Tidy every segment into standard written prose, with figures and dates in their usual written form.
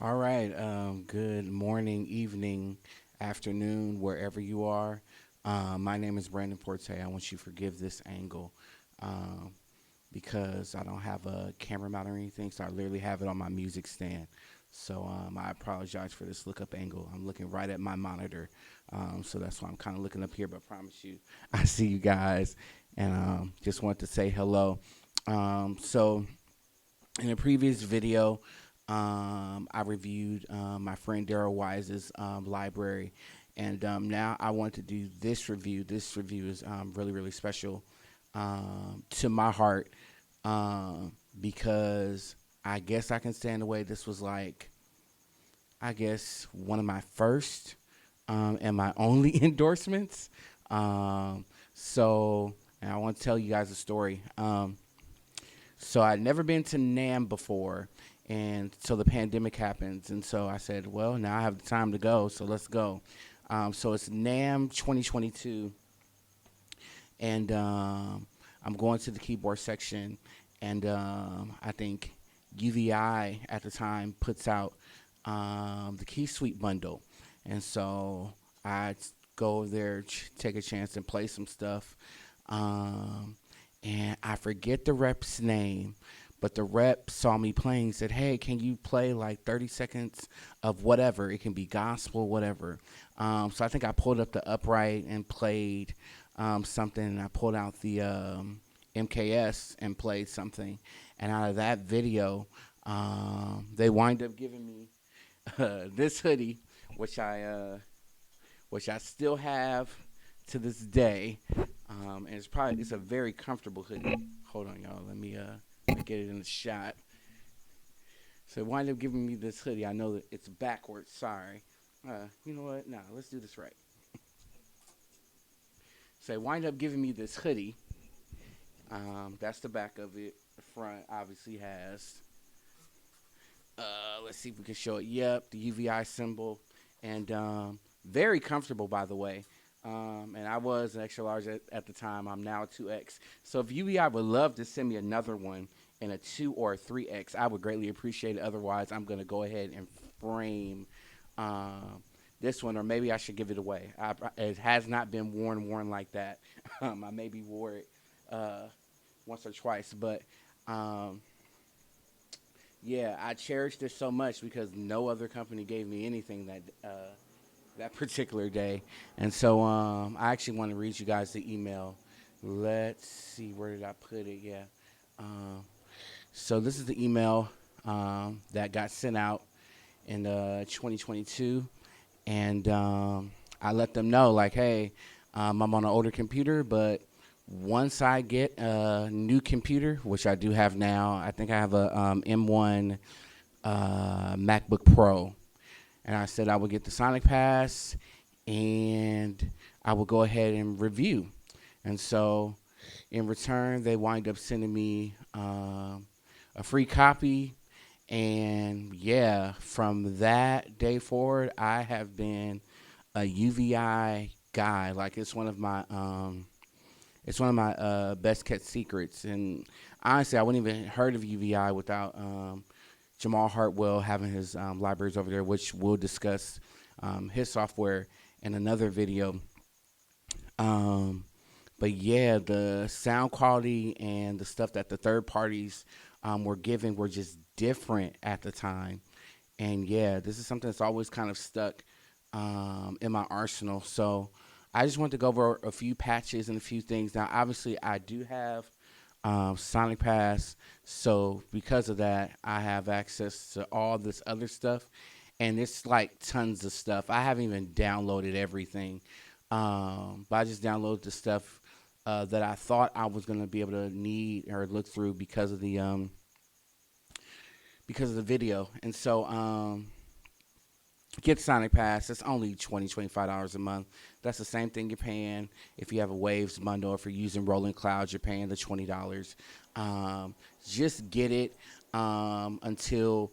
All right. Good morning, evening, afternoon, wherever you are. My name is Brandon Forte. I want you to forgive this angle um, because I don't have a camera mount or anything, so I literally have it on my music stand. So I apologize for this look up angle. I'm looking right at my monitor, so that's why I'm kind of looking up here. But I promise you, I see you guys, and just want to say hello. So in a previous video, I reviewed my friend Daryl Wise's library, and now I want to do this review. This review is really, really special to my heart because I guess I can stand away. This was like, I guess, one of my first and my only endorsements. Um, and I want to tell you guys a story. So I'd never been to NAM before, and so the pandemic happens, and so I said, well, now I have the time to go, so let's go. So it's NAM 2022, and I'm going to the keyboard section, and I think UVI at the time puts out the Keysuite Bundle, and so I go over there, take a chance, and play some stuff. Um, and I forget the rep's name, but the rep saw me playing, said, "Hey, can you play like 30 seconds of whatever? It can be gospel, whatever." So I think I pulled up the upright and played something. And I pulled out the MKS and played something. And out of that video, they wind up giving me this hoodie, which I still have to this day. And it's a very comfortable hoodie. Hold on, y'all. Let me get it in the shot. So it wind up giving me this hoodie. I know that it's backwards. Sorry. You know what? Nah, let's do this right. So it wind up giving me this hoodie. That's the back of it. The front obviously has. Let's see if we can show it. Yep, the UVI symbol, and very comfortable, by the way. And I was an extra large at the time. I'm now a 2X. So if UVI would love to send me another one in a 2 or a 3X, I would greatly appreciate it. Otherwise, I'm going to go ahead and frame this one, or maybe I should give it away. It has not been worn like that. I maybe wore it uh, once or twice, but um, yeah, I cherish this so much because no other company gave me anything that particular day. And so I actually want to read you guys the email. Let's see, where did I put it? Yeah. Um, so this is the email that got sent out in 2022, and I let them know like, hey, I'm on an older computer, but once I get a new computer, which I do have now, I think I have a M1 MacBook Pro, and I said I would get the SonicPass, and I would go ahead and review. And so, in return, they wind up sending me a free copy. And yeah, from that day forward, I have been a UVI guy. Like it's one of my best kept secrets. And honestly, I wouldn't even heard of UVI without Jamal Hartwell having his libraries over there, which we'll discuss his software in another video. Um, but yeah, the sound quality and the stuff that the third parties were giving were just different at the time. And yeah, this is something that's always kind of stuck in my arsenal. So I just want to go over a few patches and a few things. Now, obviously, I do have Sonic Pass, so because of that, I have access to all this other stuff, and it's like tons of stuff. I haven't even downloaded everything, but I just downloaded the stuff that I thought I was going to be able to need or look through because of the video. And so get Sonic Pass. It's only $25 a month. That's the same thing you're paying if you have a Waves bundle. If you're using Rolling Clouds, you're paying the $20. Um, just get it until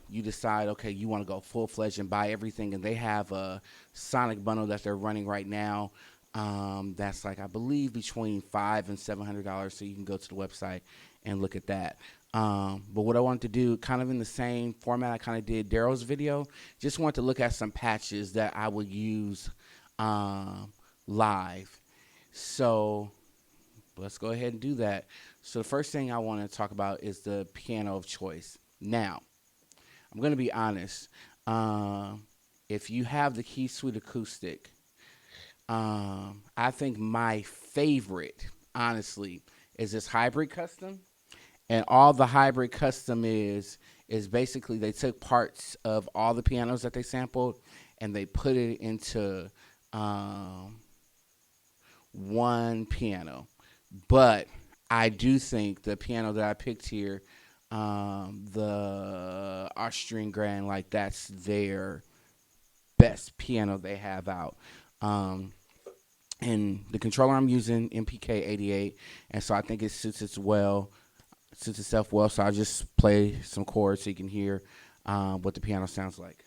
you decide, okay, you want to go full fledged and buy everything. And they have a Sonic bundle that they're running right now. That's like I believe between $500 and $700. So you can go to the website and look at that. But what I wanted to do, kind of in the same format I kind of did Daryl's video, just wanted to look at some patches that I would use live. So let's go ahead and do that. So the first thing I want to talk about is the piano of choice. Now, I'm going to be honest. If you have the Keysuite Acoustic, I think my favorite, honestly, is this Hybrid Custom. And all the Hybrid Custom is basically they took parts of all the pianos that they sampled and they put it into one piano. But I do think the piano that I picked here, the Austrian Grand, like that's their best piano they have out. And the controller I'm using, MPK88, and so I think it suits itself well. So I'll just play some chords so you can hear what the piano sounds like.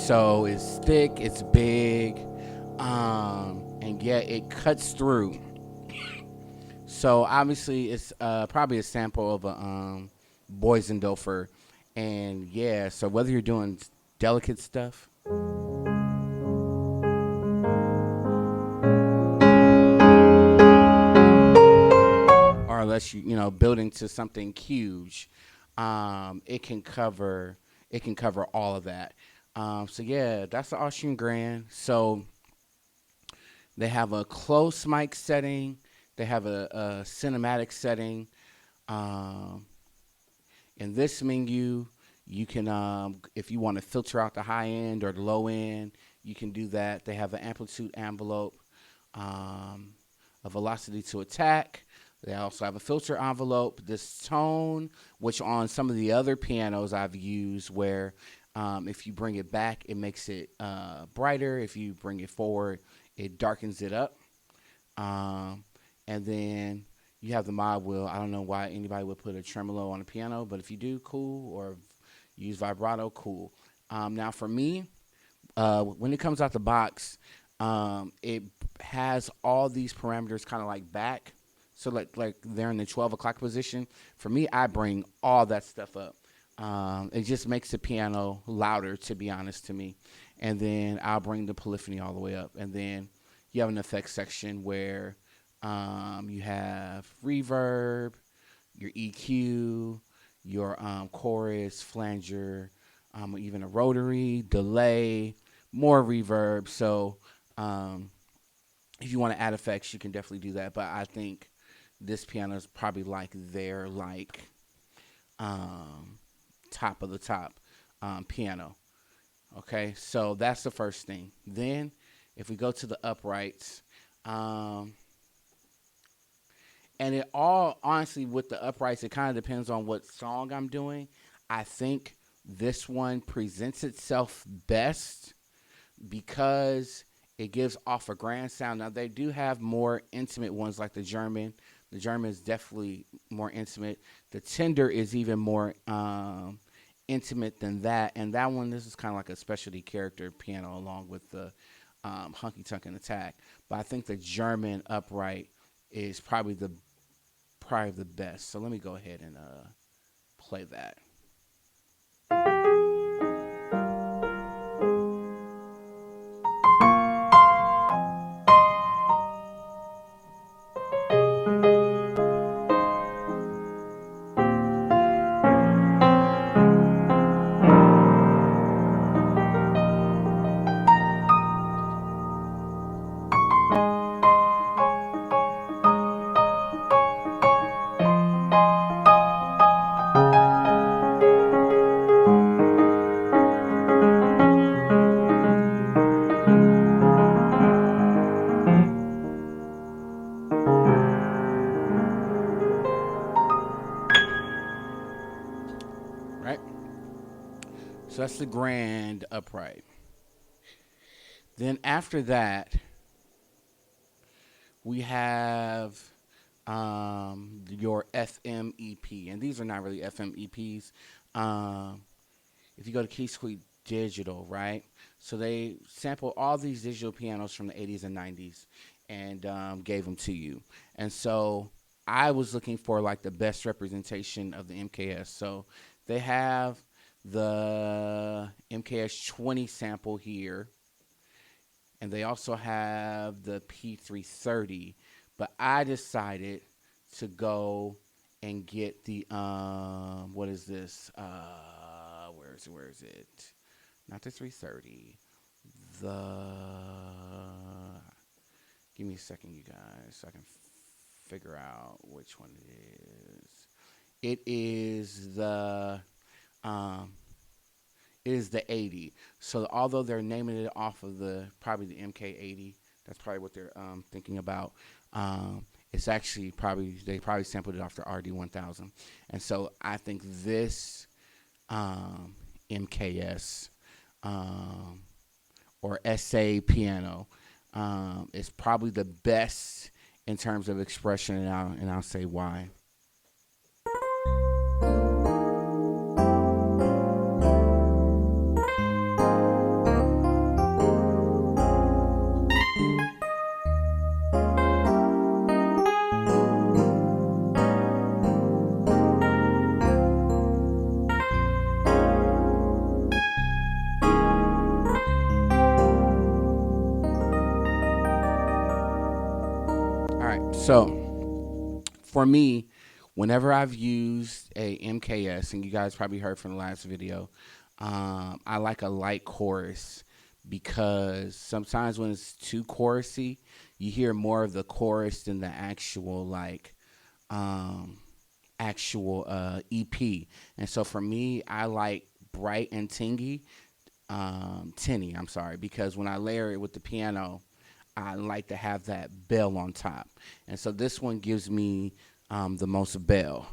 So it's thick, it's big, and yet it cuts through. So obviously it's probably a sample of a Boysendofer, and yeah. So whether you're doing delicate stuff, or unless you building to something huge, it can cover all of that. So yeah, that's the Austrian Grand. So they have a close mic setting. They have a cinematic setting. Um, in this menu, you can, if you want to filter out the high end or the low end, you can do that. They have an amplitude envelope, a velocity to attack. They also have a filter envelope. This tone, which on some of the other pianos I've used, where if you bring it back, it makes it brighter. If you bring it forward, it darkens it up. And then you have the mod wheel. I don't know why anybody would put a tremolo on a piano, but if you do, cool. Or use vibrato, cool. Now for me, when it comes out the box, it has all these parameters kind of like back. So like they're in the 12 o'clock position. For me, I bring all that stuff up. It just makes the piano louder, to be honest to me. And then I'll bring the polyphony all the way up. And then you have an effects section where you have reverb, your EQ, your chorus, flanger, even a rotary, delay, more reverb. So if you want to add effects, you can definitely do that. But I think this piano is probably like their top of the top piano. Okay, so that's the first thing. Then if we go to the uprights, and it all, honestly, with the uprights, it kind of depends on what song I'm doing. I think this one presents itself best because it gives off a grand sound. Now, they do have more intimate ones like the German. The German is definitely more intimate. The Tender is even more intimate than that. And that one, this is kind of like a specialty character piano along with the Hunky Tunk and Attack. But I think the German upright is probably the best. So let me go ahead and play that. Right? So that's the grand upright. Then after that, we have your FMEP, and these are not really FMEPs. Um, if you go to Keysuite Digital, right? So they sampled all these digital pianos from the 80s and 90s and gave them to you. And so I was looking for like the best representation of the MKS. So they have the MKS 20 sample here, and they also have the P330. But I decided to go and get the what is this? Where is it? Not the 330. The Give me a second, you guys, so I can figure out which one it is. It is the um, it is the 80. So although they're naming it off of probably the MK80, that's probably what they're thinking about. It's actually they probably sampled it off the RD1000, and so I think this MKS um, or SA piano is probably the best in terms of expression, and I'll say why. All right, so for me, whenever I've used a MKS, and you guys probably heard from the last video, I like a light chorus because sometimes when it's too chorusy, you hear more of the chorus than the um, actual EP. And so for me, I like bright and tinny. I'm sorry, because when I layer it with the piano, I like to have that bell on top. And so this one gives me the most bell.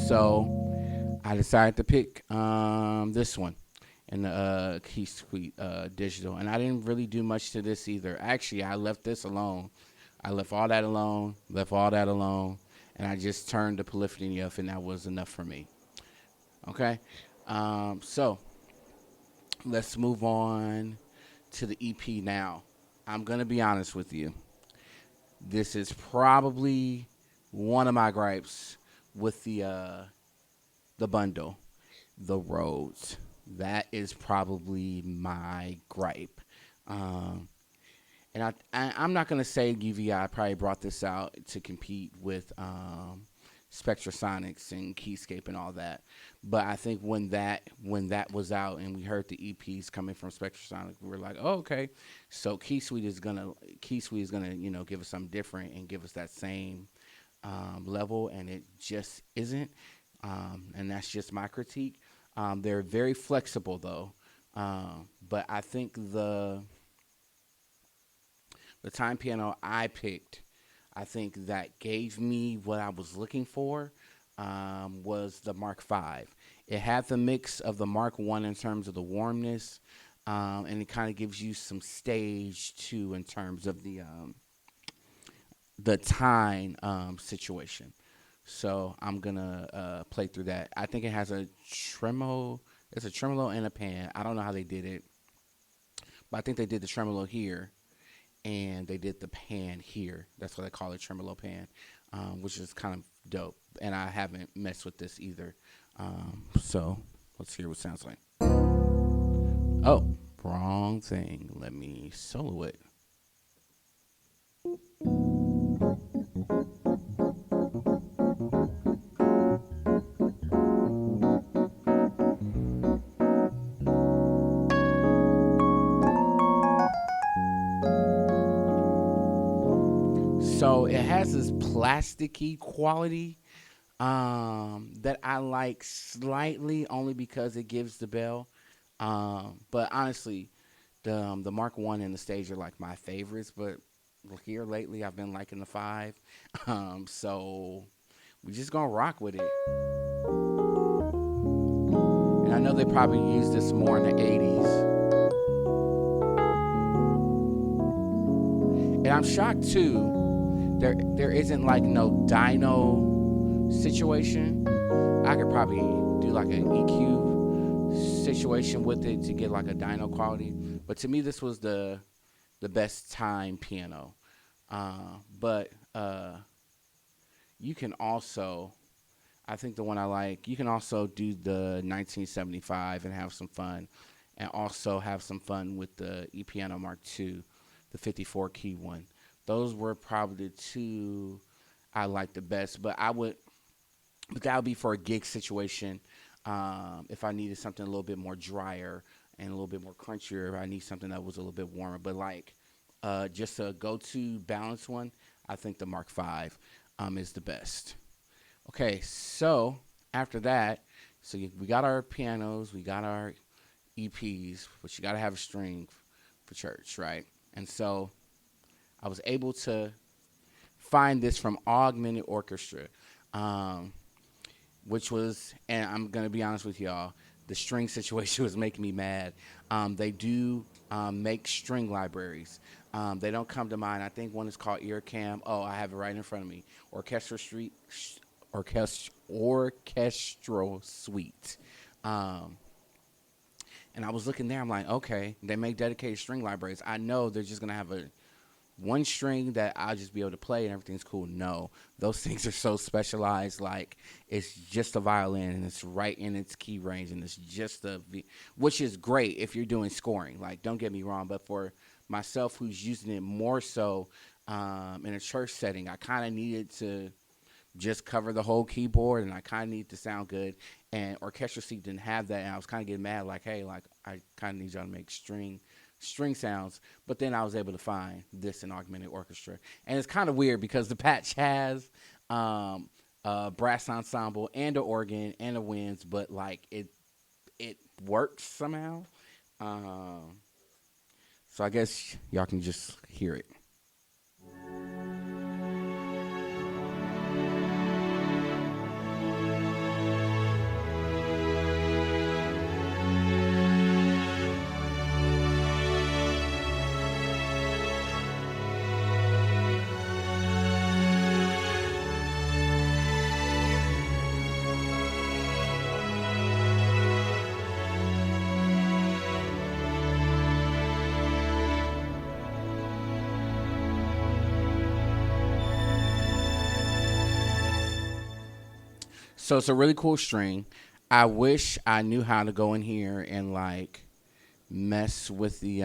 So I decided to pick this one in the Keysuite Digital, and I didn't really do much to this either. Actually, I left this alone. I left all that alone, and I just turned the polyphony up, and that was enough for me. Okay, so let's move on to the EP now. I'm gonna be honest with you. This is probably one of my gripes with the bundle, the Rhodes. That is probably my gripe. Um, and I'm not going to say UVI probably brought this out to compete with Spectrasonics and Keyscape and all that. But I think when that was out and we heard the EPs coming from Spectrasonic, we were like, oh, okay. So Keysuite is gonna give us something different and give us that same level, and it just isn't. And that's just my critique. They're very flexible though, but I think the time piano I picked, I think that gave me what I was looking for, was the Mark V. It had the mix of the Mark I in terms of the warmness, and it kind of gives you some stage too in terms of the time situation. So I'm gonna play through that. I think it has a tremolo. It's a tremolo and a pan. I don't know how they did it, but I think they did the tremolo here, and they did the pan here. That's what they call it, tremolo pan, which is kind of dope. And I haven't messed with this either. So let's hear what it sounds like. Oh, wrong thing. Let me solo it. So it has this plasticky quality that I like slightly, only because it gives the bell. But honestly, The Mark 1 and the Stage are like my favorites, but here lately I've been liking the 5. So we just gonna rock with it. And I know they probably used this more in the 80s. And I'm shocked too. There isn't like no dyno situation. I could probably do like an EQ situation with it to get like a dyno quality. But to me, this was the best time piano. But you can also, I think the one I like, you can also do the 1975 and have some fun, and also have some fun with the E-Piano Mark II, the 54 key one. Those were probably the two I like the best. But that would be for a gig situation. If I needed something a little bit more drier and a little bit more crunchier, I need something that was a little bit warmer. But like just a go-to balance one, I think the Mark V is the best. Okay, so after that, we got our pianos, we got our EPs, but you got to have a string for church, right? And so I was able to find this from Augmented Orchestra, which was, and I'm going to be honest with y'all, the string situation was making me mad. They do make string libraries. They don't come to mind. I think one is called EarCam. Oh, I have it right in front of me. Orchestral Suite. And I was looking there. I'm like, okay, they make dedicated string libraries. I know they're just gonna have one string that I'll just be able to play and everything's cool. No, those things are so specialized. Like, it's just a violin and it's right in its key range and it's just which is great if you're doing scoring. Like, don't get me wrong, but for myself who's using it more so in a church setting, I kind of needed to just cover the whole keyboard and I kind of need to sound good. And Orchestral Suite didn't have that, and I was kind of getting mad, like, hey, like, I kind of need y'all to make string sounds. But then I was able to find this in Augmented Orchestra, and it's kind of weird because the patch has a brass ensemble and an organ and a winds, but like it works somehow. So I guess y'all can just hear it. So it's a really cool string. I wish I knew how to go in here and like mess with the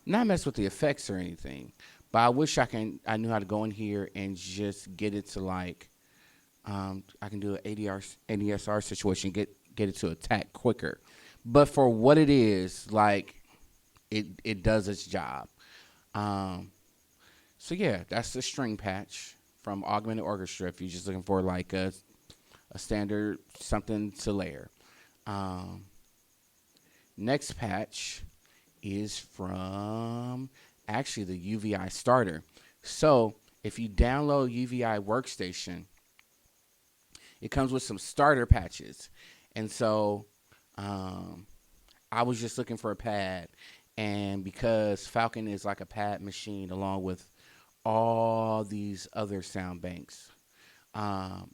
not mess with the effects or anything, but I wish I knew how to go in here and just get it to like I can do an ADSR situation, get it to attack quicker. But for what it is, like it does its job. Um, so yeah, that's the string patch from Augmented Orchestra. If you're just looking for like a standard something to layer. Um, Next patch is from actually the UVI starter. So if you download UVI Workstation, it comes with some starter patches. And so I was just looking for a pad. And because Falcon is like a pad machine along with all these other sound banks,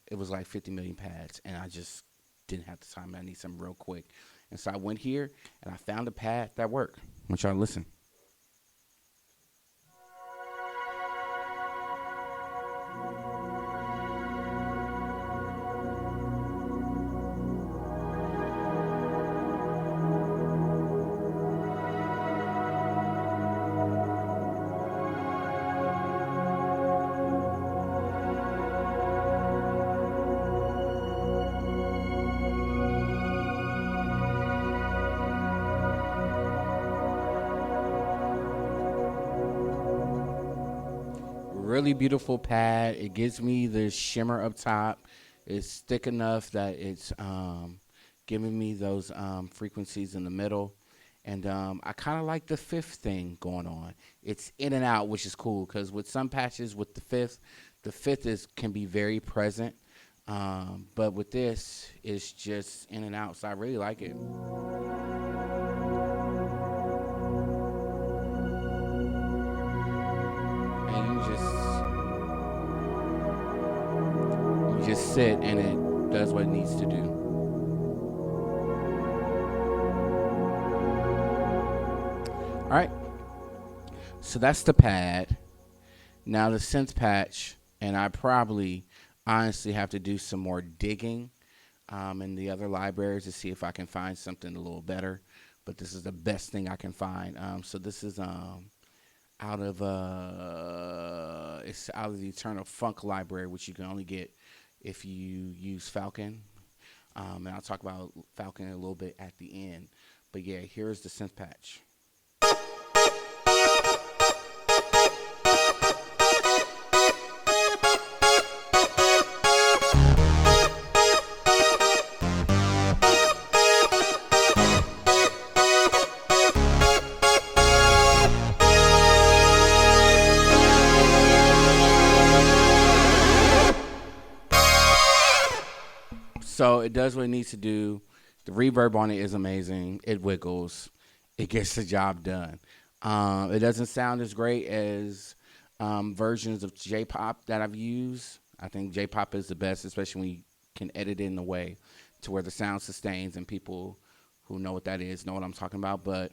it was like 50 million pads. And I just didn't have the time. I need some real quick. And so I went here and I found a pad that worked. I want y'all to listen. Really beautiful pad. It gives me the shimmer up top. It's thick enough that it's giving me those frequencies in the middle. And I kind of like the fifth thing going on. It's in and out, which is cool because with some patches with the fifth is can be very present. But with this, it's just in and out. So I really like it. And you just sit and it does what it needs to do. All right. So that's the pad. Now the synth patch, and I probably honestly have to do some more digging in the other libraries to see if I can find something a little better. But this is the best thing I can find. So this is it's out of the Eternal Funk library, which you can only get if you use Falcon. And I'll talk about Falcon a little bit at the end. But yeah, here's the synth patch. So it does what it needs to do. The reverb on it is amazing. It wiggles. It gets the job done. It doesn't sound as great as versions of J-pop that I've used. I think J-pop is the best, especially when you can edit it in a way to where the sound sustains and people who know what that is know what I'm talking about. But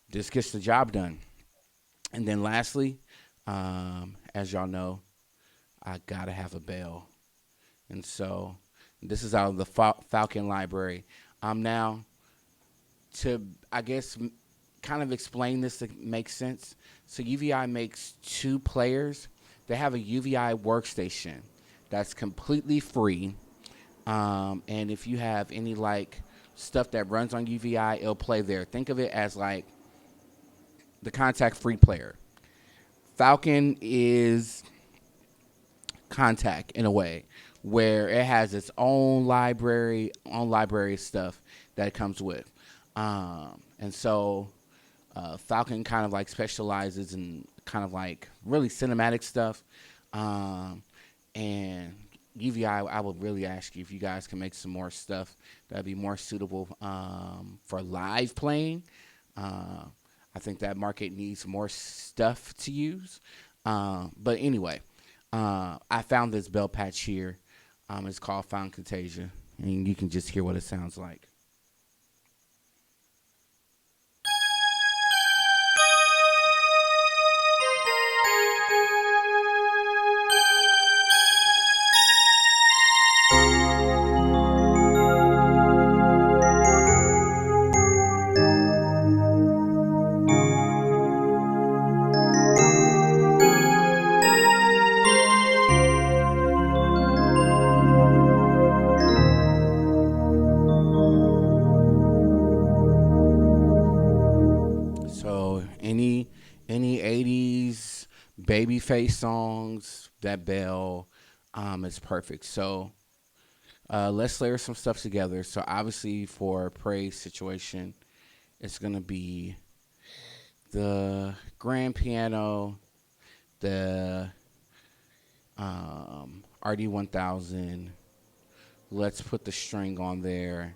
this gets the job done. And then lastly, as y'all know, I gotta have a bell. And so this is out of the Falcon library. Now, to, I guess, kind of explain this to make sense. So UVI makes 2 players. They have a UVI workstation that's completely free. And if you have any, like, stuff that runs on UVI, it'll play there. Think of it as, like, the contact-free player. Falcon is contact in a way, where it has its own library stuff that it comes with. And so Falcon kind of like specializes in kind of like really cinematic stuff. And UVI, I would really ask you if you guys can make some more stuff that'd be more suitable for live playing. I think that market needs more stuff to use. But anyway, I found this bell patch here. It's called Found Contagia, and you can just hear what it sounds like. So any 80s babyface songs, that bell is perfect. So let's layer some stuff together. So obviously for praise situation, it's gonna be the grand piano, the RD1000. Let's put the string on there,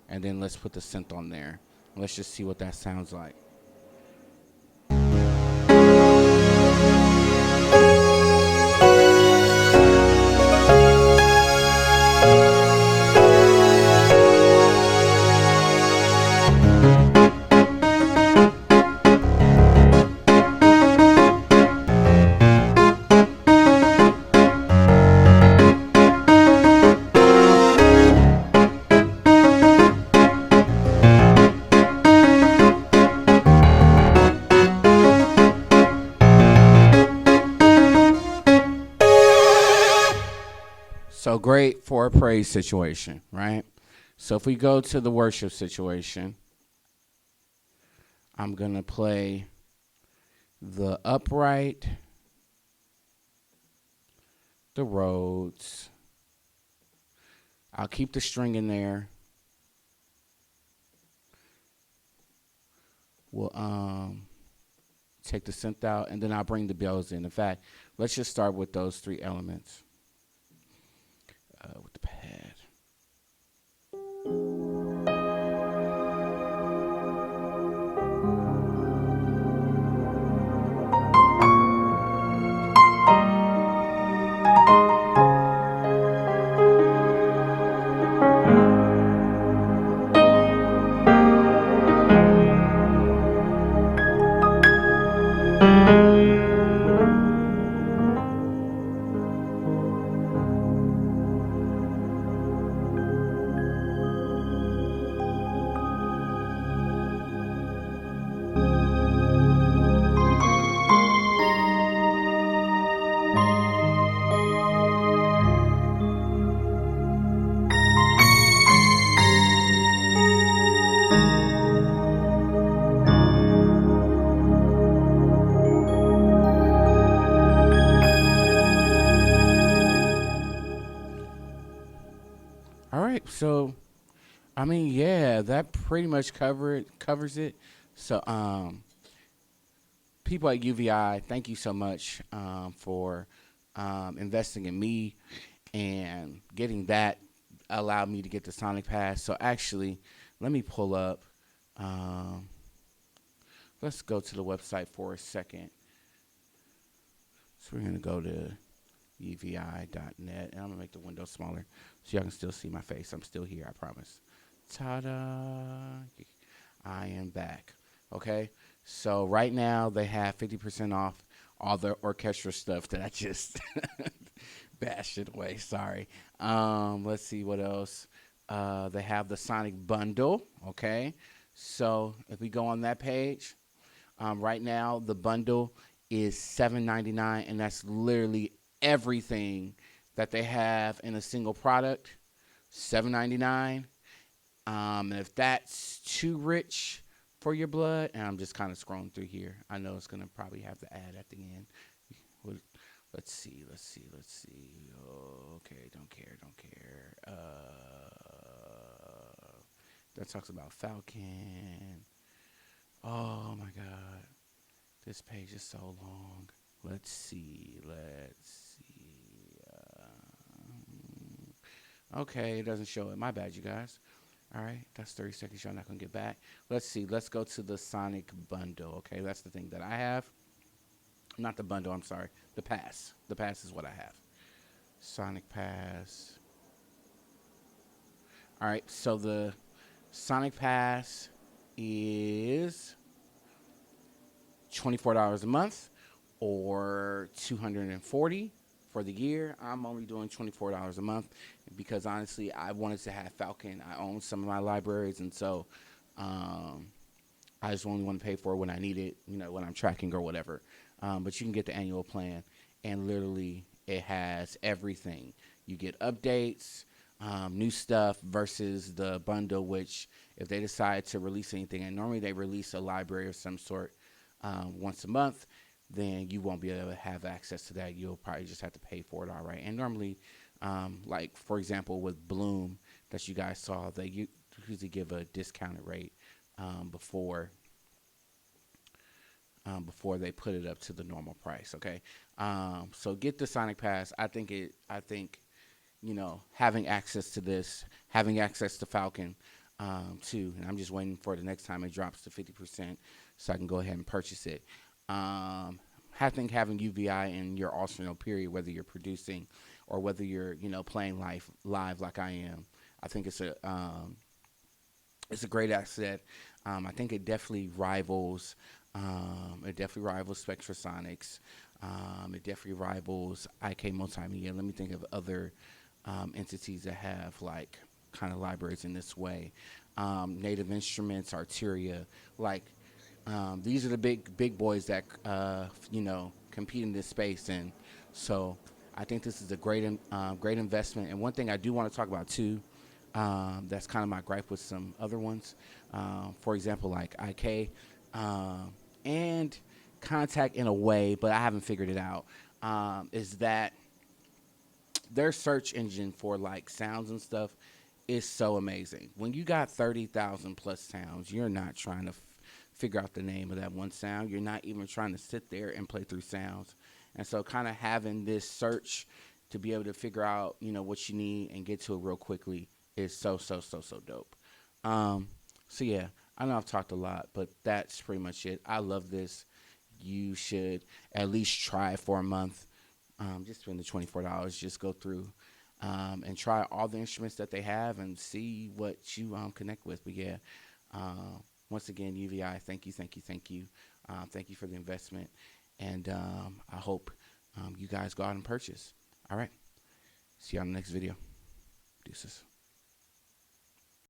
and then let's put the synth on there. Let's just see what that sounds like. So great for a praise situation, right? So if we go to the worship situation, I'm going to play the upright, the Rhodes. I'll keep the string in there. we'll take the synth out, and then I'll bring the bells in. In fact, let's just start with those three elements with the pad. All right, so I mean, yeah, that pretty much covers it. So, people at UVI, thank you so much for investing in me and getting that allowed me to get the SonicPass. So actually, let me pull up. Um, let's go to the website for a second. So we're gonna go to uvi.net, and I'm gonna make the window smaller so y'all can still see my face. I'm still here, I promise. Ta-da! I am back. Okay, so right now they have 50% off all the orchestra stuff that I just bashed it away. Sorry. Let's see what else. They have the Sonic Bundle. Okay, so if we go on that page, right now the bundle is $7.99, and that's literally everything that they have in a single product. $7.99. And if that's too rich for your blood, and I'm just kind of scrolling through here, I know it's gonna probably have the ad at the end. Let's see. Oh, okay, don't care. That talks about Falcon. Oh my God, this page is so long. Let's see. Okay, it doesn't show it. My bad, you guys. All right, that's 30 seconds. Y'all not gonna get back. Let's see. Let's go to the Sonic Bundle. Okay, that's the thing that I have. Not the bundle. I'm sorry. The pass. The pass is what I have. Sonic Pass. All right. So the Sonic Pass is $24 a month, or $240 for the year. I'm only doing $24 a month because honestly, I wanted to have Falcon. I own some of my libraries, and so I just only want to pay for it when I need it, when I'm tracking or whatever. But you can get the annual plan, and literally it has everything. You get updates, new stuff versus the bundle, which if they decide to release anything, and normally they release a library of some sort once a month, then you won't be able to have access to that. You'll probably just have to pay for it outright. And normally, like for example with Bloom that you guys saw, they usually give a discounted rate before they put it up to the normal price. Okay, so get the Sonic Pass. I think having access to this, having access to Falcon too, and I'm just waiting for the next time it drops to 50% so I can go ahead and purchase it. I think having UVI in your arsenal, period, whether you're producing or whether you're playing live like I am, I think it's a great asset. I think it definitely rivals Spectrasonics. It definitely rivals IK Multimedia. Let me think of other entities that have like kind of libraries in this way. Native Instruments, Arteria, like these are the big boys that compete in this space, and so I think this is a great investment. And one thing I do want to talk about too, that's kind of my gripe with some other ones, for example like IK and Contact in a way, but I haven't figured it out, is that their search engine for like sounds and stuff is so amazing. When you got 30,000 plus sounds, you're not trying to figure out the name of that one sound. You're not even trying to sit there and play through sounds. And so kind of having this search to be able to figure out, what you need and get to it real quickly is so dope. So yeah, I know I've talked a lot, but that's pretty much it. I love this. You should at least try it for a month. Just spend the $24. Just go through and try all the instruments that they have and see what you connect with. But yeah, once again, UVI, thank you. Thank you for the investment. And I hope you guys go out and purchase. All right. See you on the next video. Deuces.